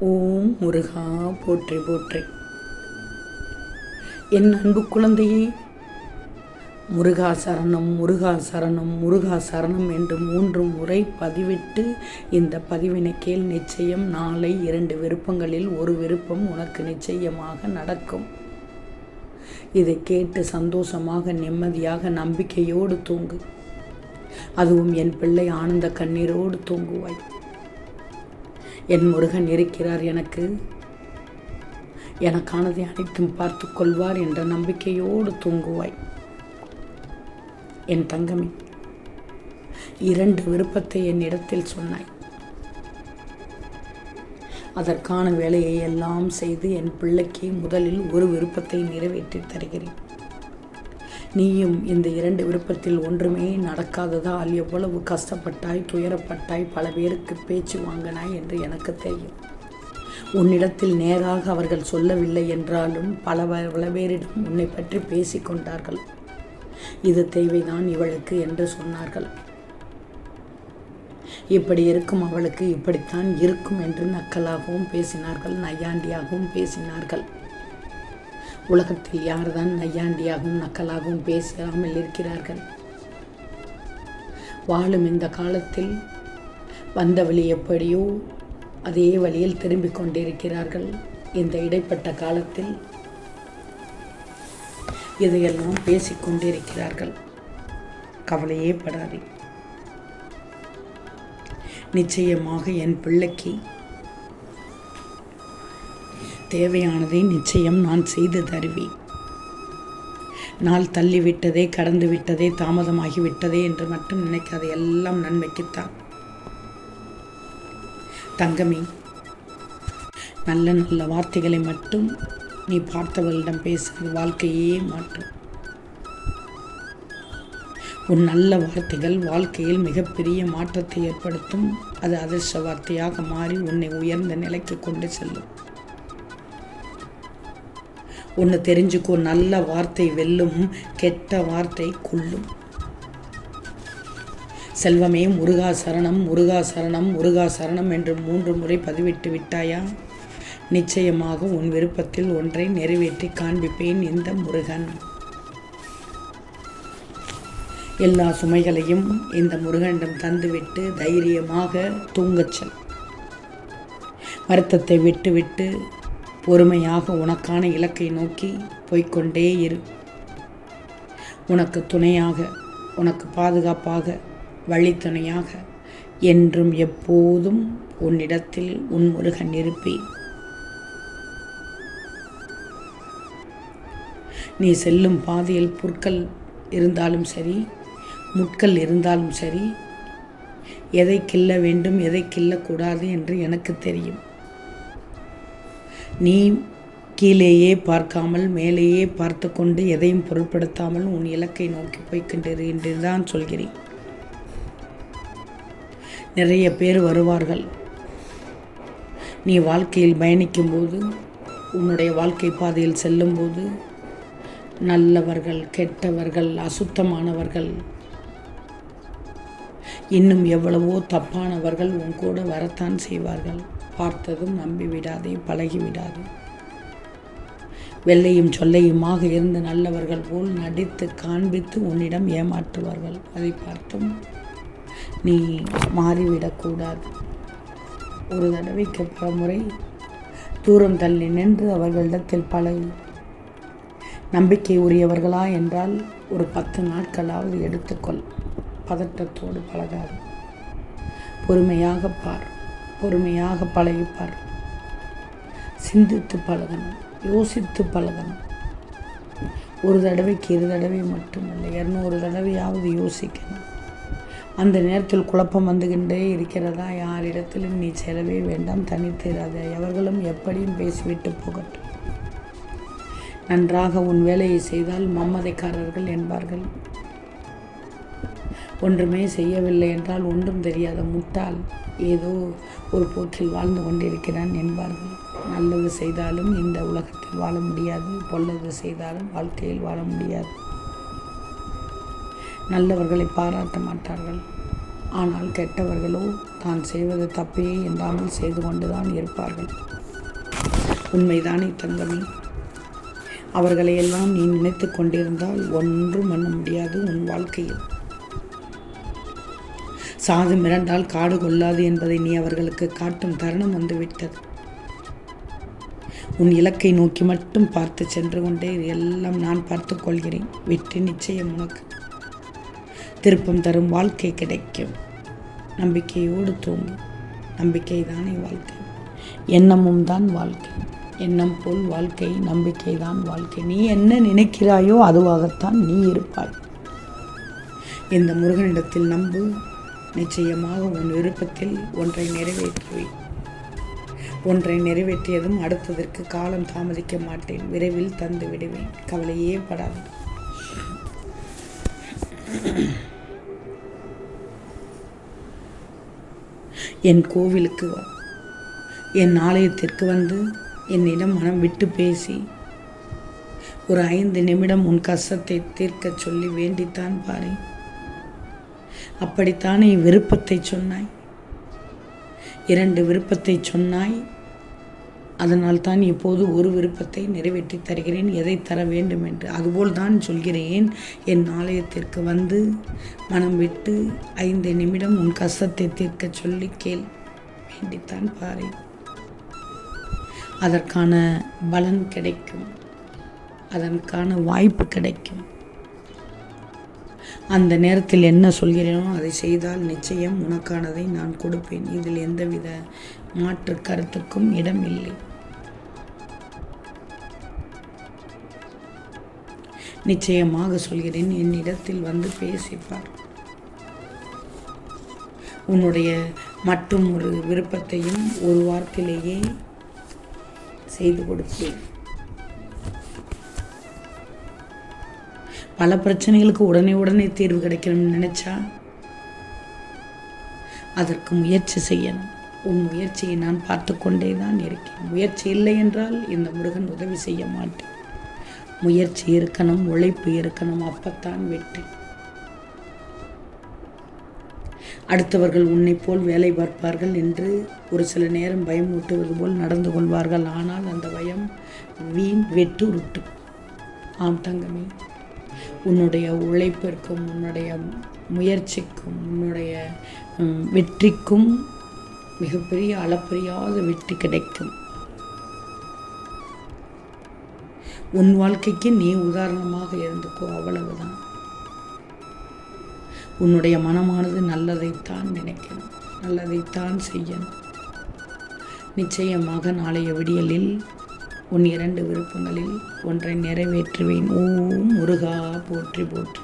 ஓம் முருகா போற்றி போற்றி. என் அன்பு குழந்தையே, முருகா சரணம், முருகா சரணம், முருகா சரணம் என்று 3 முறை பதிவிட்டு இந்த பதிவினை கேள். நிச்சயம் நாளை 2 விருப்பங்களில் ஒரு விருப்பம் உனக்கு நிச்சயமாக நடக்கும். இதை கேட்டு சந்தோஷமாக, நிம்மதியாக, நம்பிக்கையோடு தூங்கு. அதுவும் என் பிள்ளை ஆனந்த கண்ணீரோடு தூங்குவாய். என் முருகன் இருக்கிறார், எனக்கானதை அனைத்தும் பார்த்து கொள்வார் என்ற நம்பிக்கையோடு தூங்குவாய். என் தங்கமே, 2 விருப்பத்தை என்னிடத்தில் சொன்னாய். அதற்கான வேலையை எல்லாம் செய்து என் பிள்ளைக்கு முதலில் ஒரு விருப்பத்தை நிறைவேற்றி தருகிறேன். நீயும் இந்த 2 விருப்பத்தில் ஒன்றுமே நடக்காததால் எவ்வளவு கஷ்டப்பட்டாய், துயரப்பட்டாய், பல பேருக்கு பேச்சு வாங்கினாய் என்று எனக்கு தெரியும். உன்னிடத்தில் நேராக அவர்கள் சொல்லவில்லை என்றாலும் பல பேரிடம் உன்னை பற்றி பேசிக்கொண்டார்கள். இது தேவைதான் இவளுக்கு என்று சொன்னார்கள். இப்படி இருக்கும் அவளுக்கு இப்படித்தான் இருக்கும் என்று நக்கலாகவும் பேசினார்கள், நையாண்டியாகவும் பேசினார்கள். உலகத்தில் யார்தான் நையாண்டியாகவும் நக்கலாகவும் பேசாமல் இருக்கிறார்கள்? வாழும் இந்த காலத்தில் வந்த வழி எப்படியோ அதே வழியில் திரும்பிக் கொண்டிருக்கிறார்கள். இந்த இடைப்பட்ட காலத்தில் இதையெல்லாம் பேசிக்கொண்டிருக்கிறார்கள். கவலையே படாதே. நிச்சயமாக என் பிள்ளைக்கு தேவையானதை நிச்சயம் நான் செய்து தருவேன். நாள் தள்ளிவிட்டதே, கடந்து விட்டதே, தாமதமாகிவிட்டதே என்று மட்டும் நினைக்காத. எல்லாம் நன்மைக்குத்தான். தங்கமே, நல்ல நல்ல வார்த்தைகளை மட்டும் நீ பார்த்தவர்களிடம் பேசுவது வாழ்க்கையே மாற்றும். உன் நல்ல வார்த்தைகள் வாழ்க்கையில் மிகப்பெரிய மாற்றத்தை ஏற்படுத்தும். அது அதிர்ஷ்ட வார்த்தையாக மாறி உன்னை உயர்ந்த நிலைக்கு கொண்டு செல்லும். ஒன்று தெரிஞ்சுக்கோ, நல்ல வார்த்தை வெல்லும், கெட்ட வார்த்தை கொல்லும். செல்வமே, முருகா சரணம், முருகா சரணம், முருகா சரணம் என்று 3 முறை பதிவிட்டு விட்டாயா? நிச்சயமாக உன் விருப்பத்தில் ஒன்றை நிறைவேற்றி காண்பிப்பேன் இந்த முருகன். எல்லா சுமைகளையும் இந்த முருகனிடம் தந்துவிட்டு தைரியமாக தூங்கச் செல். வருத்தத்தை விட்டுவிட்டு பொறுமையாக உனக்கான இலக்கை நோக்கி போய்கொண்டே இரு. உனக்கு துணையாக, உனக்கு பாதுகாப்பாக, வழித்துணையாக என்றும் எப்போதும் உன்னிடத்தில் உன் முருகன் இருப்பேன். நீ செல்லும் பாதையில் புற்கள் இருந்தாலும் சரி, முட்கள் இருந்தாலும் சரி, எதை கிள்ள வேண்டும், எதை கிள்ளக்கூடாது என்று எனக்கு தெரியும். நீ கீழேயே பார்க்காமல் மேலேயே பார்த்து கொண்டு எதையும் பொருட்படுத்தாமல் உன் இலக்கை நோக்கி போய்கின்றது என்று தான் சொல்கிறேன். நிறைய பேர் வருவார்கள். நீ வாழ்க்கையில் பயணிக்கும்போது, உன்னுடைய வாழ்க்கை பாதையில் செல்லும்போது, நல்லவர்கள், கெட்டவர்கள், அசுத்தமானவர்கள், இன்னும் எவ்வளவோ தப்பானவர்கள் உன் கூட வரத்தான் செய்வார்கள். பார்த்ததும் நம்பிவிடாதே, பழகிவிடாதே. வெள்ளையும் சொல்லையுமாக இருந்து நல்லவர்கள் போல் நடித்து காண்பித்து உன்னிடம் ஏமாற்றுவார்கள். அதை பார்த்தும் நீ மாறிவிடக்கூடாது. ஒரு தடவைக்கு பல முறை தூரம் தள்ளி நின்று அவர்களிடத்தில் பழகி. நம்பிக்கை உரியவர்களா என்றால் ஒரு 10 நாட்களாவது எடுத்துக்கொள். பதட்டத்தோடு பழகாது. பொறுமையாக பார், பொறுமையாக பழகிப்பார். சிந்தித்து பழகணும், யோசித்து பழகணும். ஒரு தடவைக்கு 2 தடவை மட்டுமல்ல, 200 தடவையாவது யோசிக்கணும். அந்த நேரத்தில் குழப்பம் வந்துகின்றே இருக்கிறதா? யாரிடத்திலும் நீ செல்லவே வேண்டாம், தனித்திராத. எவர்களும் எப்படியும் பேசிவிட்டு போகட்டும். நன்றாக உன் வேலையை செய்தால் மம்மதைக்காரர்கள் என்பார்கள். ஒன்றுமே செய்யவில்லை என்றால் ஒன்றும் தெரியாத முட்டாள் ஏதோ ஒரு போக்கில் வாழ்ந்து கொண்டிருக்கிறான் என்பார்கள். நல்லது செய்தாலும் இந்த உலகத்தில் வாழ முடியாது, பொல்லது செய்தாலும் வாழ்க்கையில் வாழ முடியாது. நல்லவர்களை பாராட்ட மாட்டார்கள், ஆனால் கெட்டவர்களோ தான் செய்வது தப்பே என்றாமல் செய்து கொண்டுதான் இருப்பார்கள். உண்மைதானே தங்கமே? அவர்களையெல்லாம் நீ நினைத்து கொண்டிருந்தால் ஒன்றும் பண்ண முடியாது உன் வாழ்க்கையில். சாது மிரண்டால் காடு கொள்ளாது என்பதை நீ அவர்களுக்கு காட்டும் தருணம் வந்துவிட்டது. உன் இலக்கை நோக்கி மட்டும் பார்த்து சென்று கொண்டே எல்லாம் நான் பார்த்து கொள்கிறேன். வெற்றி நிச்சயம் உனக்கு. திருப்பம் தரும் வாழ்க்கை கிடைக்கும். நம்பிக்கையோடு தூங்கும். நம்பிக்கை தானே வாழ்க்கை. எண்ணமும் தான் வாழ்க்கை. எண்ணம் போல் வாழ்க்கை, நம்பிக்கை தான் வாழ்க்கை. நீ என்ன நினைக்கிறாயோ அதுவாகத்தான் நீ இருப்பாய். இந்த முருகனிடத்தில் நம்பு. நிச்சயமாக உன் விருப்பத்தில் ஒன்றை நிறைவேற்றுவேன். ஒன்றை நிறைவேற்றியதும் அடுத்ததற்கு காலம் தாமதிக்க மாட்டேன். விரைவில் தந்து விடுவேன். கவலையே படாது. என் கோவிலுக்கு வா. என் ஆலயத்திற்கு வந்து என்னிடம் மனம் விட்டு பேசி ஒரு 5 நிமிடம் உன் கஷ்டத்தை தீர்க்க சொல்லி வேண்டித்தான் பாரு. அப்படித்தானே விருப்பத்தை சொன்னாய். 2 விருப்பத்தை சொன்னாய். அதனால் தான் இப்போது ஒரு விருப்பத்தை நிறைவேற்றி தருகிறேன். எதை தர வேண்டும் என்று அதுபோல் தான் சொல்கிறேன். என் ஆலயத்திற்கு வந்து மனம் விட்டு 5 நிமிடம் உன் கஷ்டத்தை தீர்க்க சொல்லி கேள். வேண்டித்தான் பாரு. அதற்கான பலன் கிடைக்கும். அதற்கான வாய்ப்பு கிடைக்கும். அந்த நேரத்தில் என்ன சொல்கிறேனோ அதை செய்தால் நிச்சயம் உனக்கானதை நான் கொடுப்பேன். இதில் எந்தவித மாற்று கருத்துக்கும் இடம் இல்லை. நிச்சயமாக சொல்கிறேன். என்னிடத்தில் வந்து பேசிப்பார். உன்னுடைய மற்றும் ஒரு விருப்பத்தையும் ஒரு வாரத்திலேயே செய்து கொடுப்பேன். பல பிரச்சனைகளுக்கு உடனே தீர்வு கிடைக்கணும்னு நினைச்சா அதற்கு முயற்சி செய்யணும். உன் முயற்சியை நான் பார்த்து கொண்டே தான் இருக்கேன். முயற்சி இல்லை என்றால் இந்த முருகன் உதவி செய்ய மாட்டேன். முயற்சி இருக்கணும், உழைப்பு இருக்கணும். அப்பத்தான் வெற்றி. அடுத்தவர்கள் உன்னை போல் வேலை பார்ப்பார்கள் என்று ஒரு சில நேரம் பயமூட்டுவது போல் நடந்து கொள்வார்கள். ஆனால் அந்த பயம் வீண் வெட்டுருட்டு. ஆம் தங்கமே, உன்னுடைய உழைப்பிற்கும் உன்னுடைய முயற்சிக்கும் உன்னுடைய வெற்றிக்கும் மிகப்பெரிய அளப்பரியாத வெற்றி கிடைக்கும். உன் வாழ்க்கைக்கு நீ உதாரணமாக இருந்துக்கோ, அவ்வளவுதான். உன்னுடைய மனமானது நல்லதைத்தான் நினைக்கணும், நல்லதைத்தான் செய்யணும். நிச்சயமாக நாளைய விடியலில் உன் 2 விருப்பங்களில் ஒன்றை நிறைவேற்றுவேன். ஓம் முருகா போற்றி போற்றி.